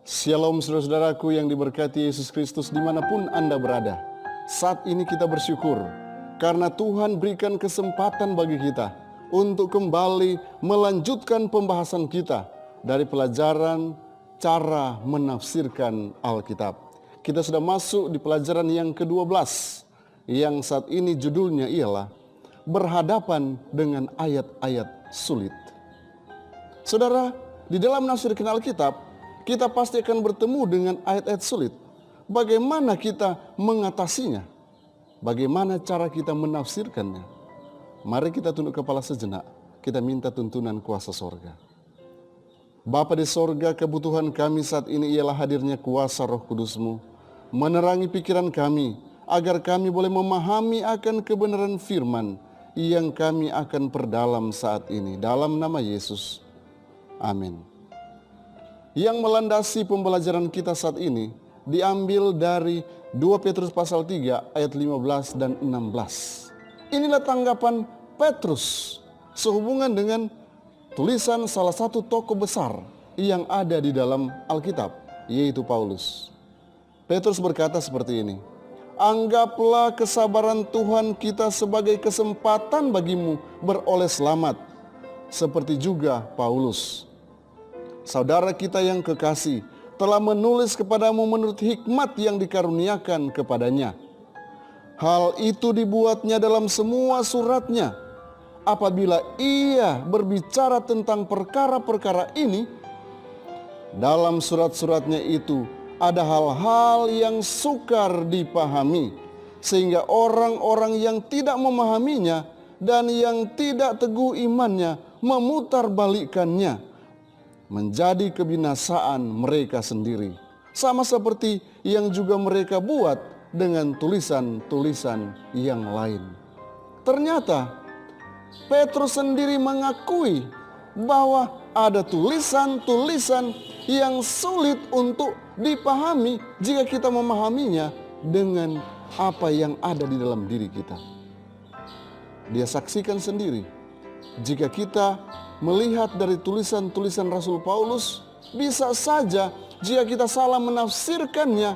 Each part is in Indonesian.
Shalom saudara-saudaraku yang diberkati Yesus Kristus dimanapun Anda berada. Saat ini kita bersyukur karena Tuhan berikan kesempatan bagi kita untuk kembali melanjutkan pembahasan kita dari pelajaran cara menafsirkan Alkitab. Kita sudah masuk di pelajaran yang ke-12 yang saat ini judulnya ialah berhadapan dengan ayat-ayat sulit. Saudara, di dalam menafsirkan Alkitab kita pasti akan bertemu dengan ayat-ayat sulit. Bagaimana kita mengatasinya? Bagaimana cara kita menafsirkannya? Mari kita tunduk kepala sejenak. Kita minta tuntunan kuasa sorga. Bapa di sorga, kebutuhan kami saat ini ialah hadirnya kuasa Roh Kudus-Mu. Menerangi pikiran kami, agar kami boleh memahami akan kebenaran firman yang kami akan perdalam saat ini. Dalam nama Yesus. Amin. Yang melandasi pembelajaran kita saat ini diambil dari 2 Petrus pasal 3 ayat 15 dan 16. Inilah tanggapan Petrus sehubungan dengan tulisan salah satu tokoh besar yang ada di dalam Alkitab, yaitu Paulus. Petrus berkata seperti ini, "Anggaplah kesabaran Tuhan kita sebagai kesempatan bagimu beroleh selamat, seperti juga Paulus, saudara kita yang kekasih, telah menulis kepadamu menurut hikmat yang dikaruniakan kepadanya. Hal itu dibuatnya dalam semua suratnya. Apabila ia berbicara tentang perkara-perkara ini, dalam surat-suratnya itu ada hal-hal yang sukar dipahami, sehingga orang-orang yang tidak memahaminya dan yang tidak teguh imannya memutarbalikkannya, menjadi kebinasaan mereka sendiri. Sama seperti yang juga mereka buat dengan tulisan-tulisan yang lain." Ternyata Petrus sendiri mengakui bahwa ada tulisan-tulisan yang sulit untuk dipahami jika kita memahaminya dengan apa yang ada di dalam diri kita. Dia saksikan sendiri, jika kita melihat dari tulisan-tulisan Rasul Paulus, bisa saja jika kita salah menafsirkannya,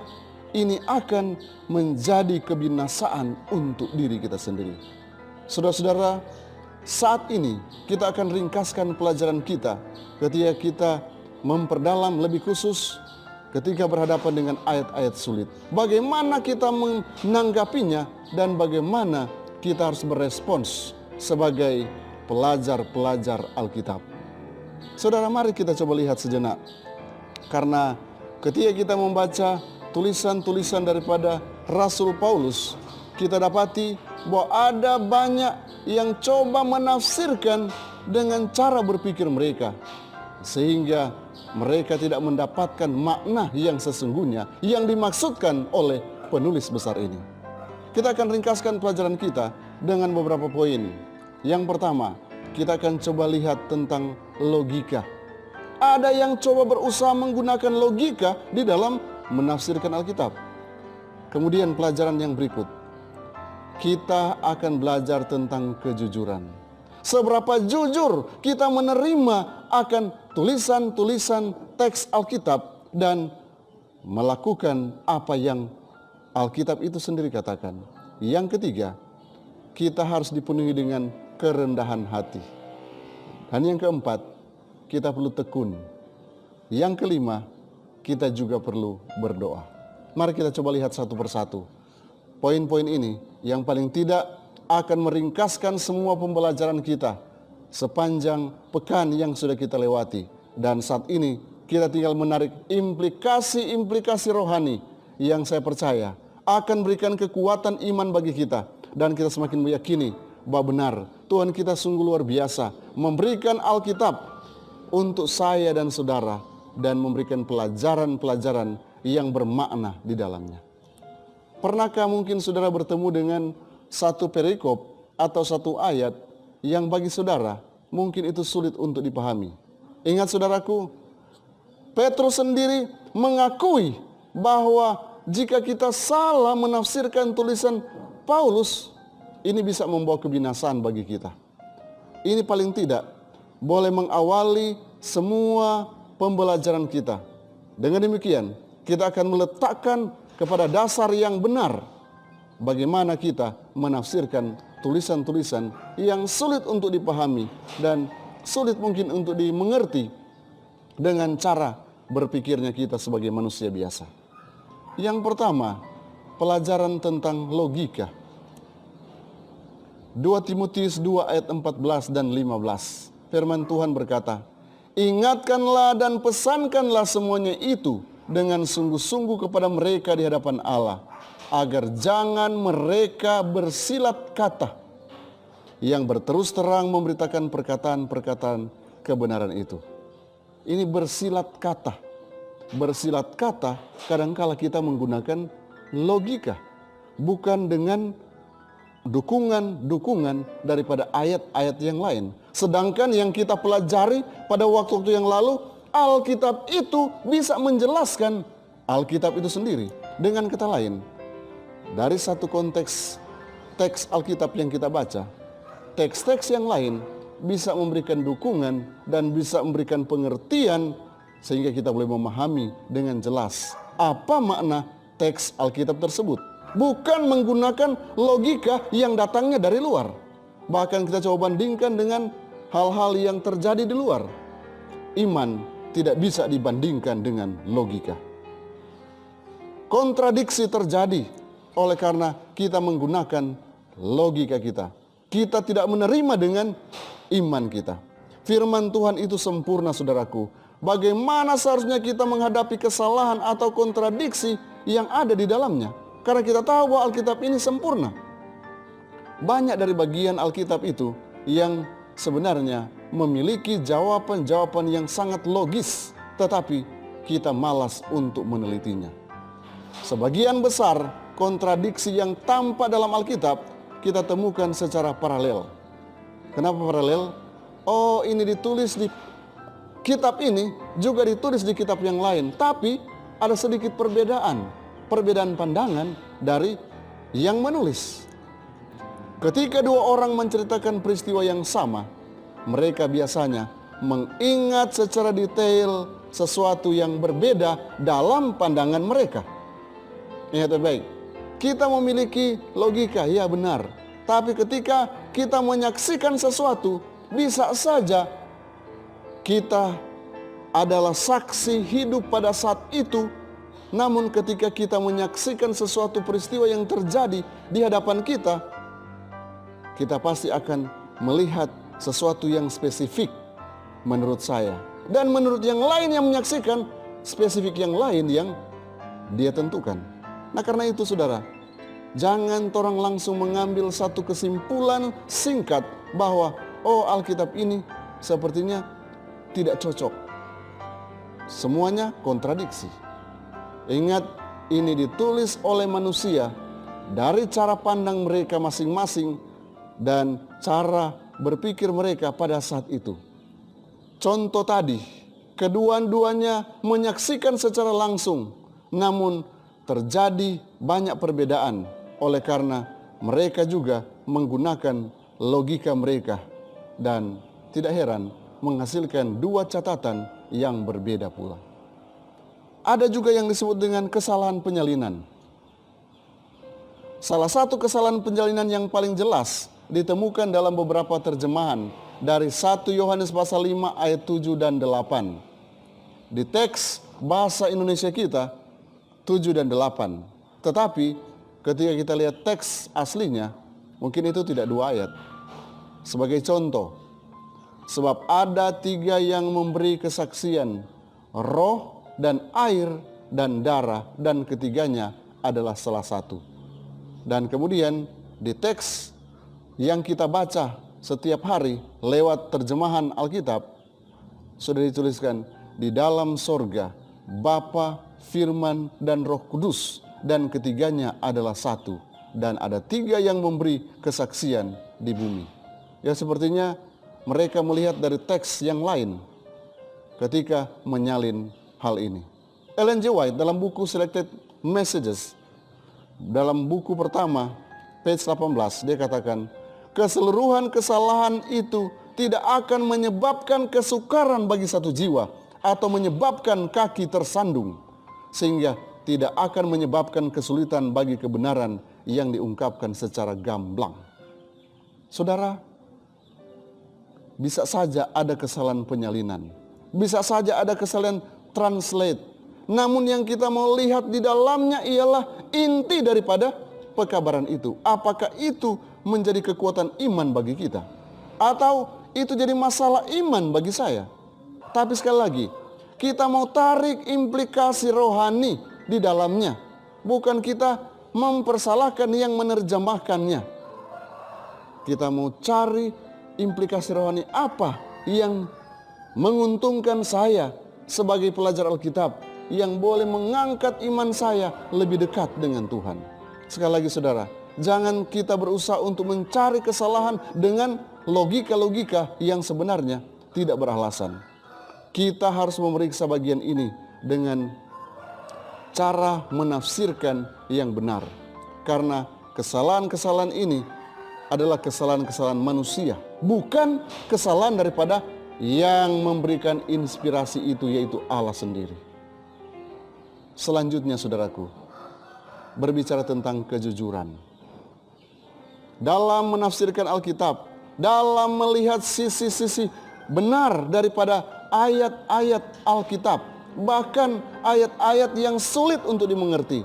ini akan menjadi kebinasaan untuk diri kita sendiri. Saudara-saudara, saat ini kita akan ringkaskan pelajaran kita ketika kita memperdalam lebih khusus ketika berhadapan dengan ayat-ayat sulit. Bagaimana kita menanggapinya dan bagaimana kita harus berespons sebagai pelajar-pelajar Alkitab. Saudara, mari kita coba lihat sejenak. Karena ketika kita membaca tulisan-tulisan daripada Rasul Paulus, kita dapati bahwa ada banyak yang coba menafsirkan dengan cara berpikir mereka, sehingga mereka tidak mendapatkan makna yang sesungguhnya yang dimaksudkan oleh penulis besar ini. Kita akan ringkaskan pelajaran kita dengan beberapa poin. Yang pertama, kita akan coba lihat tentang logika. Ada yang coba berusaha menggunakan logika di dalam menafsirkan Alkitab. Kemudian pelajaran yang berikut, kita akan belajar tentang kejujuran. Seberapa jujur kita menerima akan tulisan-tulisan teks Alkitab dan melakukan apa yang Alkitab itu sendiri katakan. Yang ketiga, kita harus dipenuhi dengan kerendahan hati. Dan yang keempat, kita perlu tekun. Yang kelima, kita juga perlu berdoa. Mari kita coba lihat satu persatu. Poin-poin ini yang paling tidak akan meringkaskan semua pembelajaran kita sepanjang pekan yang sudah kita lewati. Dan saat ini kita tinggal menarik implikasi-implikasi rohani yang saya percaya akan berikan kekuatan iman bagi kita. Dan kita semakin meyakini bahwa benar Tuhan kita sungguh luar biasa memberikan Alkitab untuk saya dan saudara dan memberikan pelajaran-pelajaran yang bermakna di dalamnya. Pernahkah mungkin saudara bertemu dengan satu perikop atau satu ayat yang bagi saudara mungkin itu sulit untuk dipahami? Ingat saudaraku, Petrus sendiri mengakui bahwa jika kita salah menafsirkan tulisan Paulus, ini bisa membawa kebinasaan bagi kita. Ini paling tidak boleh mengawali semua pembelajaran kita. Dengan demikian, kita akan meletakkan kepada dasar yang benar bagaimana kita menafsirkan tulisan-tulisan yang sulit untuk dipahami dan sulit mungkin untuk dimengerti dengan cara berpikirnya kita sebagai manusia biasa. Yang pertama, pelajaran tentang logika. 2 Timotius 2 ayat 14 dan 15. Firman Tuhan berkata, "Ingatkanlah dan pesankanlah semuanya itu dengan sungguh-sungguh kepada mereka di hadapan Allah, agar jangan mereka bersilat kata yang berterus terang memberitakan perkataan-perkataan kebenaran itu." Ini bersilat kata. Bersilat kata kadangkala kita menggunakan logika, bukan dengan dukungan daripada ayat-ayat yang lain. Sedangkan yang kita pelajari pada waktu-waktu yang lalu, Alkitab itu bisa menjelaskan Alkitab itu sendiri. Dengan kata lain, dari satu konteks teks Alkitab yang kita baca, teks-teks yang lain bisa memberikan dukungan dan bisa memberikan pengertian sehingga kita boleh memahami dengan jelas apa makna teks Alkitab tersebut. Bukan menggunakan logika yang datangnya dari luar. Bahkan kita coba bandingkan dengan hal-hal yang terjadi di luar. Iman tidak bisa dibandingkan dengan logika. Kontradiksi terjadi oleh karena kita menggunakan logika kita. Kita tidak menerima dengan iman kita. Firman Tuhan itu sempurna, saudaraku. Bagaimana seharusnya kita menghadapi kesalahan atau kontradiksi yang ada di dalamnya? Karena kita tahu bahwa Alkitab ini sempurna. Banyak dari bagian Alkitab itu yang sebenarnya memiliki jawaban-jawaban yang sangat logis, tetapi kita malas untuk menelitinya. Sebagian besar kontradiksi yang tampak dalam Alkitab kita temukan secara paralel. Kenapa paralel? Oh, ini ditulis di kitab ini, juga ditulis di kitab yang lain, tapi ada sedikit perbedaan pandangan dari yang menulis. Ketika dua orang menceritakan peristiwa yang sama, mereka biasanya mengingat secara detail sesuatu yang berbeda dalam pandangan mereka. Ingat baik, kita memiliki logika, ya benar. Tapi ketika kita menyaksikan sesuatu, bisa saja kita adalah saksi hidup pada saat itu. Namun ketika kita menyaksikan sesuatu peristiwa yang terjadi di hadapan kita, kita pasti akan melihat sesuatu yang spesifik menurut saya. Dan menurut yang lain yang menyaksikan, spesifik yang lain yang dia tentukan. Nah karena itu saudara, jangan orang langsung mengambil satu kesimpulan singkat bahwa oh Alkitab ini sepertinya tidak cocok. Semuanya kontradiksi. Ingat, ini ditulis oleh manusia dari cara pandang mereka masing-masing dan cara berpikir mereka pada saat itu. Contoh tadi, kedua-duanya menyaksikan secara langsung, namun terjadi banyak perbedaan oleh karena mereka juga menggunakan logika mereka dan tidak heran menghasilkan dua catatan yang berbeda pula. Ada juga yang disebut dengan kesalahan penyalinan. Salah satu kesalahan penyalinan yang paling jelas ditemukan dalam beberapa terjemahan dari 1 Yohanes pasal 5 ayat 7 dan 8. Di teks bahasa Indonesia kita 7 dan 8. Tetapi ketika kita lihat teks aslinya, mungkin itu tidak 2 ayat. Sebagai contoh, sebab ada 3 yang memberi kesaksian, roh dan air dan darah, dan ketiganya adalah salah satu. Dan kemudian di teks yang kita baca setiap hari lewat terjemahan Alkitab, sudah dituliskan di dalam sorga Bapa, Firman, dan Roh Kudus, dan ketiganya adalah satu. Dan ada 3 yang memberi kesaksian di bumi. Ya sepertinya mereka melihat dari teks yang lain ketika menyalin hal ini. Ellen G. White dalam buku Selected Messages, dalam buku pertama, page 18, dia katakan, keseluruhan kesalahan itu tidak akan menyebabkan kesukaran bagi satu jiwa, atau menyebabkan kaki tersandung, sehingga tidak akan menyebabkan kesulitan bagi kebenaran yang diungkapkan secara gamblang. Saudara, bisa saja ada kesalahan penyalinan, bisa saja ada kesalahan translate, namun yang kita mau lihat di dalamnya ialah inti daripada pekabaran itu. Apakah itu menjadi kekuatan iman bagi kita, atau itu jadi masalah iman bagi saya? Tapi sekali lagi, kita mau tarik implikasi rohani di dalamnya, bukan kita mempersalahkan yang menerjemahkannya. Kita mau cari implikasi rohani apa yang menguntungkan saya sebagai pelajar Alkitab, yang boleh mengangkat iman saya lebih dekat dengan Tuhan. Sekali lagi saudara, jangan kita berusaha untuk mencari kesalahan dengan logika-logika yang sebenarnya tidak beralasan. Kita harus memeriksa bagian ini dengan cara menafsirkan yang benar. Karena kesalahan-kesalahan ini adalah kesalahan-kesalahan manusia, bukan kesalahan daripada yang memberikan inspirasi itu, yaitu Allah sendiri. Selanjutnya saudaraku, berbicara tentang kejujuran. Dalam menafsirkan Alkitab, dalam melihat sisi-sisi benar daripada ayat-ayat Alkitab, bahkan ayat-ayat yang sulit untuk dimengerti,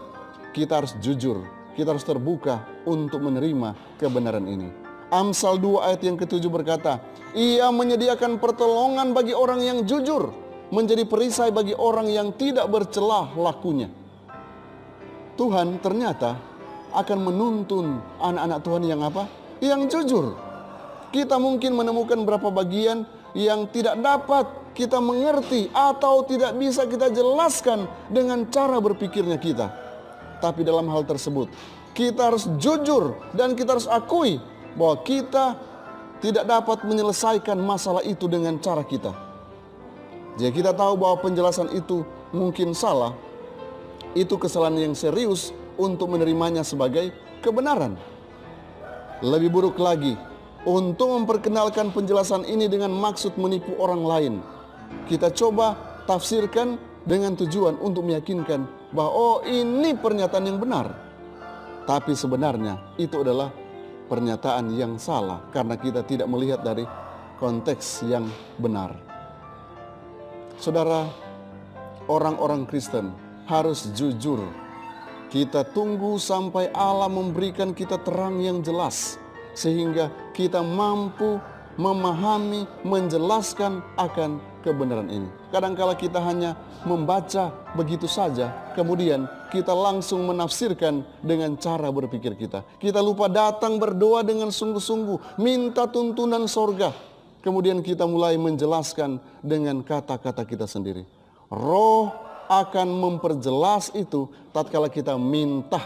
kita harus jujur, kita harus terbuka untuk menerima kebenaran ini. Amsal 2 ayat yang ke-7 berkata, Ia menyediakan pertolongan bagi orang yang jujur, menjadi perisai bagi orang yang tidak bercelah lakunya. Tuhan ternyata akan menuntun anak-anak Tuhan yang apa? Yang jujur. Kita mungkin menemukan beberapa bagian yang tidak dapat kita mengerti atau tidak bisa kita jelaskan dengan cara berpikirnya kita. Tapi dalam hal tersebut, kita harus jujur dan kita harus akui bahwa kita tidak dapat menyelesaikan masalah itu dengan cara kita. Jika kita tahu bahwa penjelasan itu mungkin salah, itu kesalahan yang serius untuk menerimanya sebagai kebenaran. Lebih buruk lagi, untuk memperkenalkan penjelasan ini dengan maksud menipu orang lain, kita coba tafsirkan dengan tujuan untuk meyakinkan bahwa oh, ini pernyataan yang benar. Tapi sebenarnya itu adalah pernyataan yang salah karena kita tidak melihat dari konteks yang benar. Saudara, orang-orang Kristen harus jujur. Kita tunggu sampai Allah memberikan kita terang yang jelas, sehingga kita mampu memahami, menjelaskan akan kebenaran ini. Kadangkala kita hanya membaca begitu saja, kemudian kita langsung menafsirkan dengan cara berpikir kita. Kita lupa datang berdoa dengan sungguh-sungguh, minta tuntunan sorga. Kemudian kita mulai menjelaskan dengan kata-kata kita sendiri. Roh akan memperjelas itu tatkala kita minta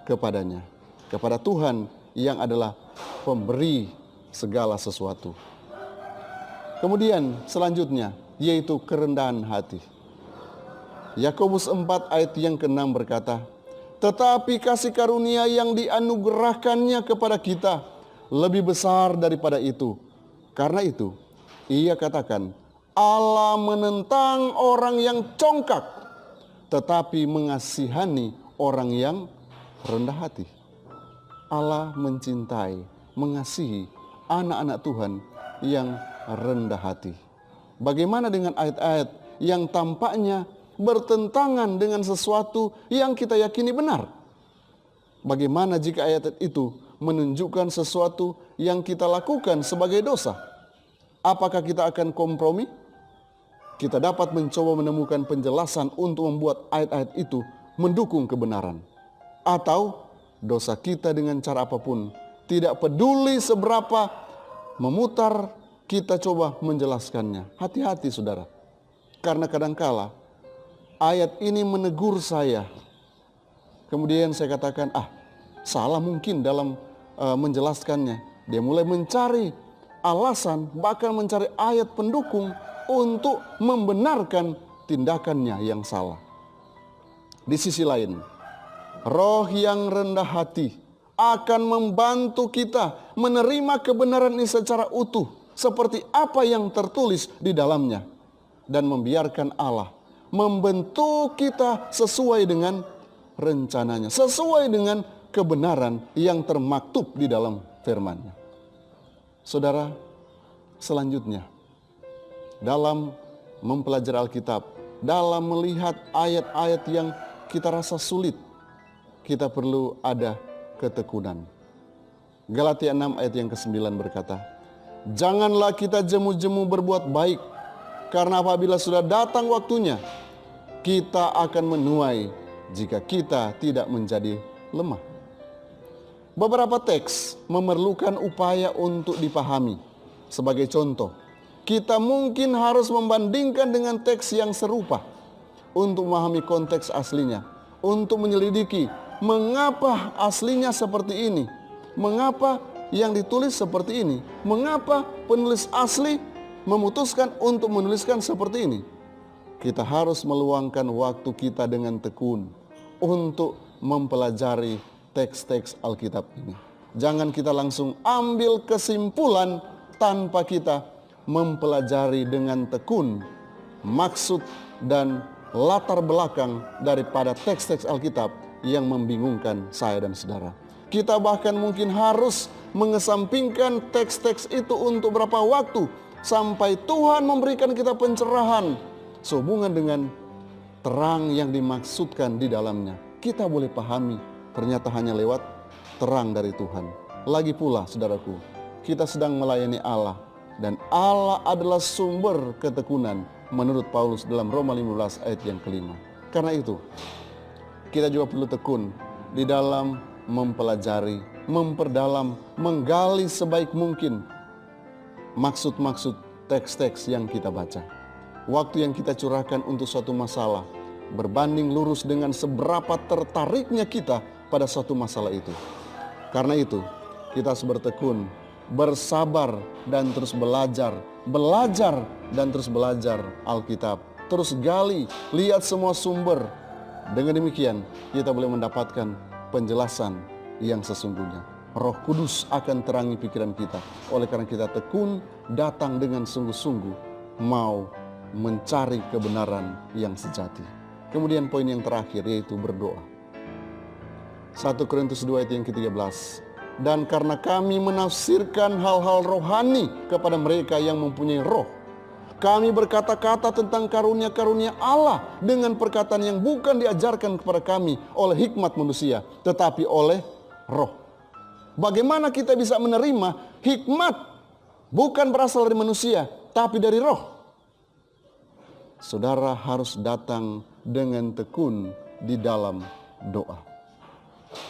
kepadanya, kepada Tuhan yang adalah pemberi segala sesuatu. Kemudian selanjutnya yaitu kerendahan hati. Yakobus 4 ayat yang ke-6 berkata, tetapi kasih karunia yang dianugerahkannya kepada kita lebih besar daripada itu. Karena itu, ia katakan, Allah menentang orang yang congkak, tetapi mengasihani orang yang rendah hati. Allah mencintai, mengasihi anak-anak Tuhan yang rendah hati. Bagaimana dengan ayat-ayat yang tampaknya bertentangan dengan sesuatu yang kita yakini benar? Bagaimana jika ayat itu menunjukkan sesuatu yang kita lakukan sebagai dosa? Apakah kita akan kompromi? Kita dapat mencoba menemukan penjelasan untuk membuat ayat-ayat itu mendukung kebenaran. Atau dosa kita dengan cara apapun, tidak peduli seberapa memutar, kita coba menjelaskannya. Hati-hati saudara. Karena kadangkala ayat ini menegur saya. Kemudian saya katakan, salah mungkin dalam menjelaskannya. Dia mulai mencari alasan, bahkan mencari ayat pendukung untuk membenarkan tindakannya yang salah. Di sisi lain, roh yang rendah hati akan membantu kita menerima kebenaran ini secara utuh, seperti apa yang tertulis di dalamnya. dan membiarkan Allah membentuk kita sesuai dengan rencananya, sesuai dengan kebenaran yang termaktub di dalam firman-Nya. Saudara, selanjutnya dalam mempelajari Alkitab, dalam melihat ayat-ayat yang kita rasa sulit, kita perlu ada ketekunan. Galatia 6 ayat yang ke-9 berkata, "Janganlah kita jemu-jemu berbuat baik, karena apabila sudah datang waktunya, kita akan menuai jika kita tidak menjadi lemah." Beberapa teks memerlukan upaya untuk dipahami. Sebagai contoh, kita mungkin harus membandingkan dengan teks yang serupa untuk memahami konteks aslinya, untuk menyelidiki mengapa aslinya seperti ini, mengapa yang ditulis seperti ini, mengapa penulis asli memutuskan untuk menuliskan seperti ini. Kita harus meluangkan waktu kita dengan tekun untuk mempelajari teks-teks Alkitab ini. Jangan kita langsung ambil kesimpulan tanpa kita mempelajari dengan tekun maksud dan latar belakang daripada teks-teks Alkitab yang membingungkan saya dan saudara. Kita bahkan mungkin harus mengesampingkan teks-teks itu untuk beberapa waktu sampai Tuhan memberikan kita pencerahan sehubungan dengan terang yang dimaksudkan di dalamnya. Kita boleh pahami ternyata hanya lewat terang dari Tuhan. Lagi pula saudaraku, kita sedang melayani Allah dan Allah adalah sumber ketekunan menurut Paulus dalam Roma 15 ayat yang kelima. Karena itu kita juga perlu tekun di dalam mempelajari, memperdalam, menggali sebaik mungkin maksud-maksud teks-teks yang kita baca. Waktu yang kita curahkan untuk suatu masalah berbanding lurus dengan seberapa tertariknya kita pada suatu masalah itu. Karena itu kita harus bertekun, bersabar dan terus belajar dan terus belajar Alkitab. Terus gali, lihat semua sumber. Dengan demikian kita boleh mendapatkan penjelasan yang sesungguhnya. Roh Kudus akan terangi pikiran kita. Oleh karena kita tekun, datang dengan sungguh-sungguh mau mencari kebenaran yang sejati. Kemudian poin yang terakhir yaitu berdoa. 1 Korintus 2 ayat yang ke-13. Dan karena kami menafsirkan hal-hal rohani kepada mereka yang mempunyai roh, kami berkata-kata tentang karunia-karunia Allah dengan perkataan yang bukan diajarkan kepada kami oleh hikmat manusia, tetapi oleh roh. Bagaimana kita bisa menerima hikmat bukan berasal dari manusia, tapi dari roh? Saudara harus datang dengan tekun di dalam doa.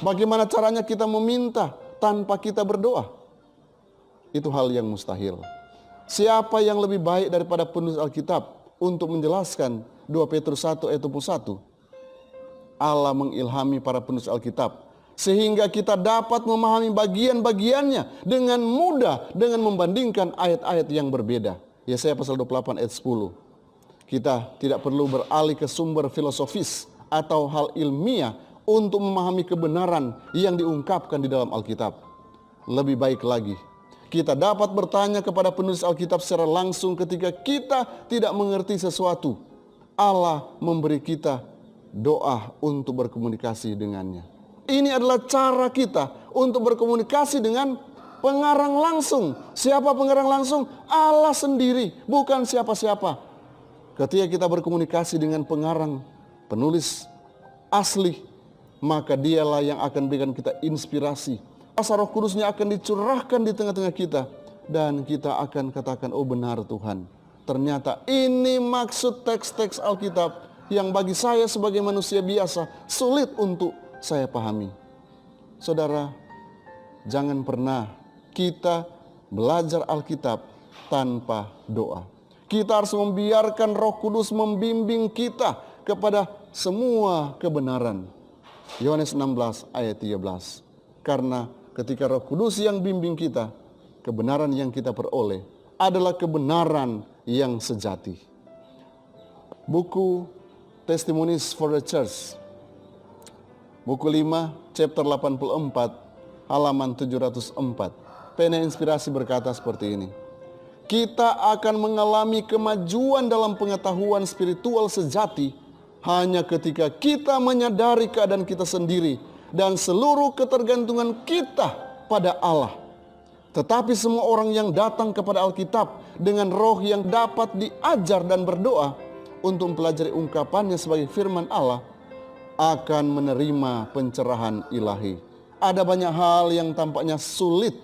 Bagaimana caranya kita meminta tanpa kita berdoa? Itu hal yang mustahil. Siapa yang lebih baik daripada penulis Alkitab untuk menjelaskan 2 Petrus 1 ayat 21? Allah mengilhami para penulis Alkitab sehingga kita dapat memahami bagian-bagiannya dengan mudah dengan membandingkan ayat-ayat yang berbeda. Yesaya pasal 28 ayat 10. Kita tidak perlu beralih ke sumber filosofis atau hal ilmiah untuk memahami kebenaran yang diungkapkan di dalam Alkitab. Lebih baik lagi, kita dapat bertanya kepada penulis Alkitab secara langsung ketika kita tidak mengerti sesuatu. Allah memberi kita doa untuk berkomunikasi dengannya. Ini adalah cara kita untuk berkomunikasi dengan pengarang langsung. Siapa pengarang langsung? Allah sendiri, bukan siapa-siapa. Ketika kita berkomunikasi dengan pengarang, penulis asli, maka dialah yang akan berikan kita inspirasi. Kuasa Roh Kudusnya akan dicurahkan di tengah-tengah kita. Dan kita akan katakan, oh benar Tuhan. Ternyata ini maksud teks-teks Alkitab yang bagi saya sebagai manusia biasa sulit untuk saya pahami. Saudara, jangan pernah kita belajar Alkitab tanpa doa. Kita harus membiarkan Roh Kudus membimbing kita kepada semua kebenaran. Yohanes 16 ayat 13. Karena ketika Roh Kudus yang bimbing kita, kebenaran yang kita peroleh adalah kebenaran yang sejati. Buku Testimonies for the Church, buku 5, chapter 84, halaman 704. Pena Inspirasi berkata seperti ini. kita akan mengalami kemajuan dalam pengetahuan spiritual sejati hanya ketika kita menyadari keadaan kita sendiri dan seluruh ketergantungan kita pada Allah. Tetapi semua orang yang datang kepada Alkitab dengan roh yang dapat diajar dan berdoa untuk mempelajari ungkapannya sebagai firman Allah akan menerima pencerahan ilahi. Ada banyak hal yang tampaknya sulit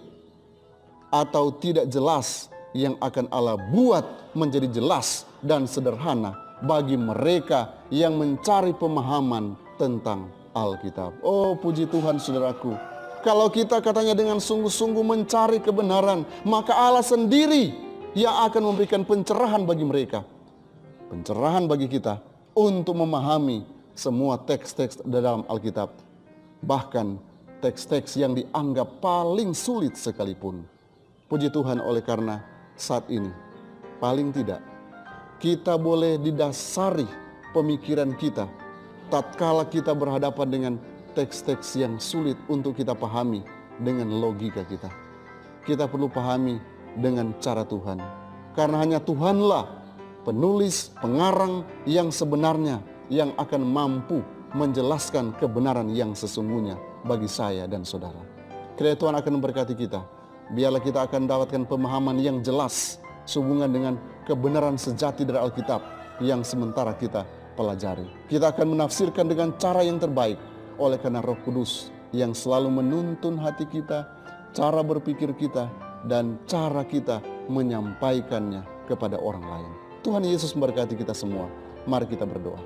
atau tidak jelas yang akan Allah buat menjadi jelas dan sederhana bagi mereka yang mencari pemahaman tentang Alkitab. Oh, puji Tuhan saudaraku. Kalau kita katanya dengan sungguh-sungguh mencari kebenaran, maka Allah sendiri yang akan memberikan pencerahan bagi mereka. Pencerahan bagi kita untuk memahami semua teks-teks dalam Alkitab. Bahkan teks-teks yang dianggap paling sulit sekalipun. Puji Tuhan, oleh karena saat ini paling tidak kita boleh didasari pemikiran kita tatkala kita berhadapan dengan teks-teks yang sulit untuk kita pahami dengan logika kita. Kita perlu pahami dengan cara Tuhan. Karena hanya Tuhanlah penulis, pengarang yang sebenarnya yang akan mampu menjelaskan kebenaran yang sesungguhnya bagi saya dan saudara. Kiranya Tuhan akan memberkati kita. Biarlah kita akan mendapatkan pemahaman yang jelas sehubungan dengan kebenaran sejati dari Alkitab yang sementara kita pelajari. Kita akan menafsirkan dengan cara yang terbaik oleh karena Roh Kudus yang selalu menuntun hati kita, cara berpikir kita, dan cara kita menyampaikannya kepada orang lain. Tuhan Yesus memberkati kita semua. Mari kita berdoa.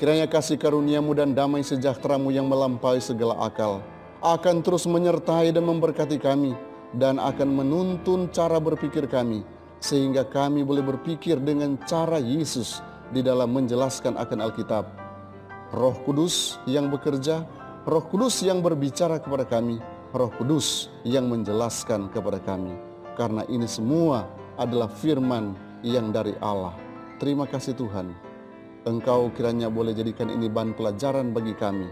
Kiranya kasih karunia-Mu dan damai sejahtera-Mu yang melampaui segala akal akan terus menyertai dan memberkati kami dan akan menuntun cara berpikir kami sehingga kami boleh berpikir dengan cara Yesus di dalam menjelaskan akan Alkitab. Roh Kudus yang bekerja, Roh Kudus yang berbicara kepada kami, Roh Kudus yang menjelaskan kepada kami. Karena ini semua adalah firman yang dari Allah. Terima kasih Tuhan. Engkau kiranya boleh jadikan ini bahan pelajaran bagi kami.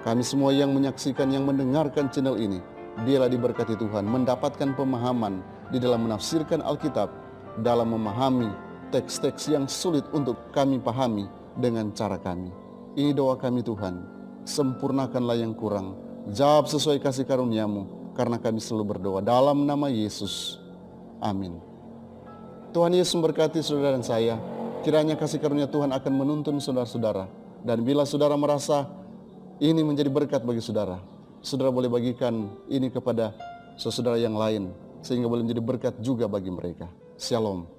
Kami semua yang menyaksikan, yang mendengarkan channel ini, biarlah diberkati Tuhan, mendapatkan pemahaman di dalam menafsirkan Alkitab, dalam memahami teks-teks yang sulit untuk kami pahami dengan cara kami. Ini doa kami Tuhan, sempurnakanlah yang kurang, jawab sesuai kasih karunia-Mu, karena kami selalu berdoa dalam nama Yesus. Amin. Tuhan Yesus memberkati saudara dan saya. Kiranya kasih karunia Tuhan akan menuntun saudara-saudara. Dan bila saudara merasa ini menjadi berkat bagi saudara, saudara boleh bagikan ini kepada saudara yang lain, sehingga boleh menjadi berkat juga bagi mereka. Shalom.